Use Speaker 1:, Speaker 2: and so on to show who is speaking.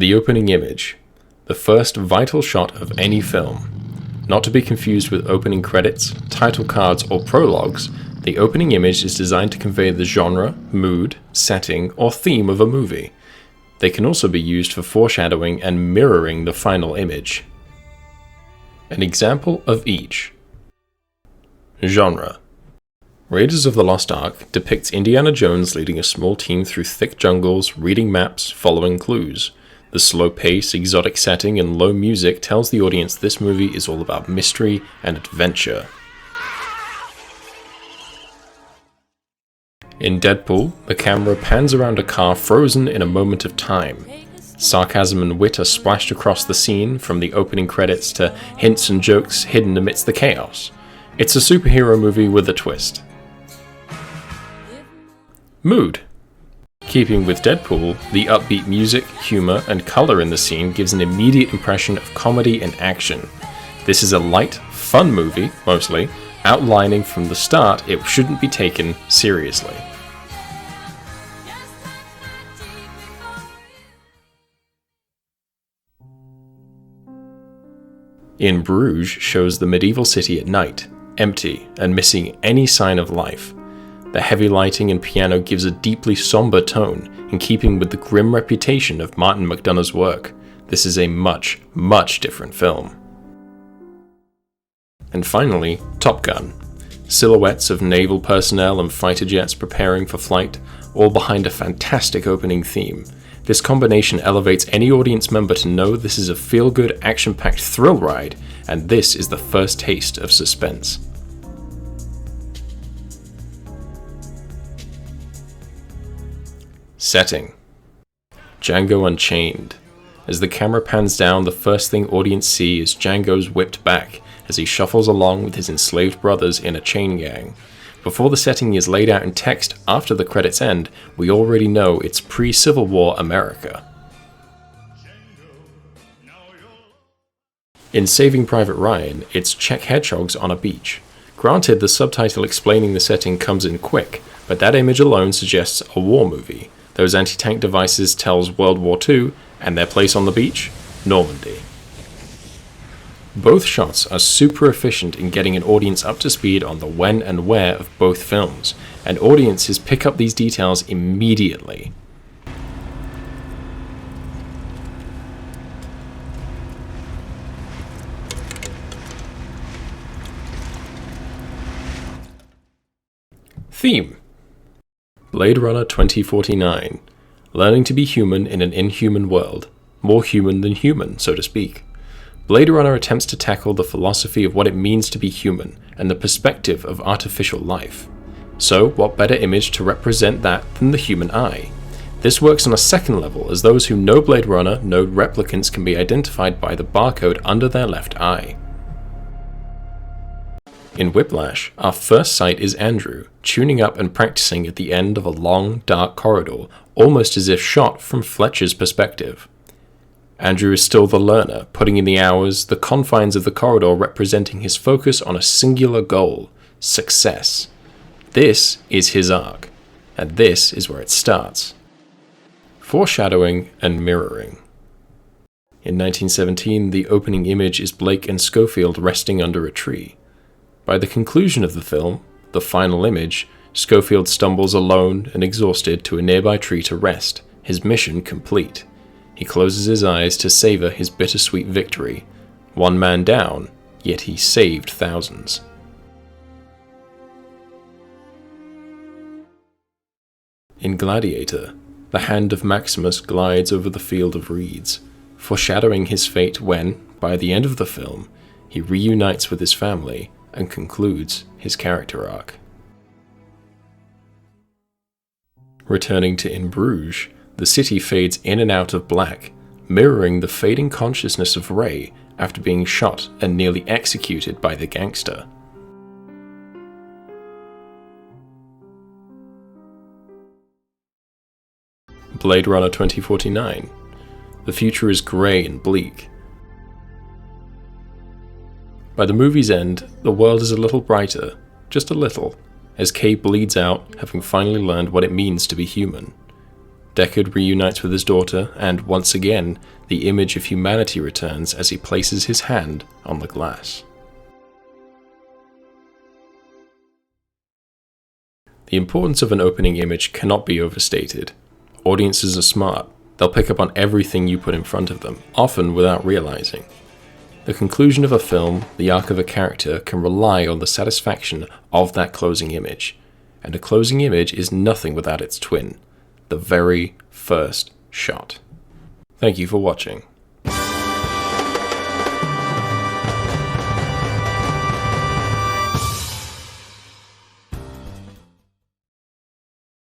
Speaker 1: The opening image, the first vital shot of any film. Not to be confused with opening credits, title cards, or prologues, the opening image is designed to convey the genre, mood, setting, or theme of a movie. They can also be used for foreshadowing and mirroring the final image. An example of each. Genre. Raiders of the Lost Ark depicts Indiana Jones leading a small team through thick jungles, reading maps, following clues. The slow pace, exotic setting, and low music tells the audience this movie is all about mystery and adventure. In Deadpool, the camera pans around a car frozen in a moment of time. Sarcasm and wit are splashed across the scene, from the opening credits to hints and jokes hidden amidst the chaos. It's a superhero movie with a twist. Mood. Keeping with Deadpool, the upbeat music, humor, and color in the scene gives an immediate impression of comedy and action. This is a light, fun movie, mostly, outlining from the start it shouldn't be taken seriously. In Bruges shows the medieval city at night, empty and missing any sign of life. The heavy lighting and piano gives a deeply somber tone, in keeping with the grim reputation of Martin McDonagh's work. This is a much, much different film. And finally, Top Gun. Silhouettes of naval personnel and fighter jets preparing for flight, all behind a fantastic opening theme. This combination elevates any audience member to know this is a feel-good, action-packed thrill ride, and this is the first taste of suspense. Setting. Django Unchained. As the camera pans down, the first thing audience see is Django's whipped back as he shuffles along with his enslaved brothers in a chain gang. Before the setting is laid out in text after the credits end, we already know it's pre-Civil War America. In Saving Private Ryan, it's Czech hedgehogs on a beach. Granted, the subtitle explaining the setting comes in quick, but that image alone suggests a war movie. Those anti-tank devices tells World War II, and their place on the beach? Normandy. Both shots are super efficient in getting an audience up to speed on the when and where of both films, and audiences pick up these details immediately. Theme. Blade Runner 2049. Learning to be human in an inhuman world. More human than human, so to speak. Blade Runner attempts to tackle the philosophy of what it means to be human and the perspective of artificial life. So, what better image to represent that than the human eye? This works on a second level, as those who know Blade Runner know replicants can be identified by the barcode under their left eye. In Whiplash, our first sight is Andrew, tuning up and practicing at the end of a long, dark corridor, almost as if shot from Fletcher's perspective. Andrew is still the learner, putting in the hours, the confines of the corridor representing his focus on a singular goal: success. This is his arc, and this is where it starts. Foreshadowing and mirroring. In 1917, the opening image is Blake and Schofield resting under a tree. By the conclusion of the film, the final image, Schofield stumbles alone and exhausted to a nearby tree to rest, his mission complete. He closes his eyes to savor his bittersweet victory. One man down, yet he saved thousands. In Gladiator, the hand of Maximus glides over the field of reeds, foreshadowing his fate when, by the end of the film, he reunites with his family and concludes his character arc. Returning to In Bruges, the city fades in and out of black, mirroring the fading consciousness of Ray after being shot and nearly executed by the gangster. Blade Runner 2049. The future is grey and bleak. By the movie's end, the world is a little brighter, just a little, as Kay bleeds out, having finally learned what it means to be human. Deckard reunites with his daughter, and once again, the image of humanity returns as he places his hand on the glass. The importance of an opening image cannot be overstated. Audiences are smart. They'll pick up on everything you put in front of them, often without realizing. The conclusion of a film, the arc of a character, can rely on the satisfaction of that closing image. And a closing image is nothing without its twin, the very first shot. Thank you for watching.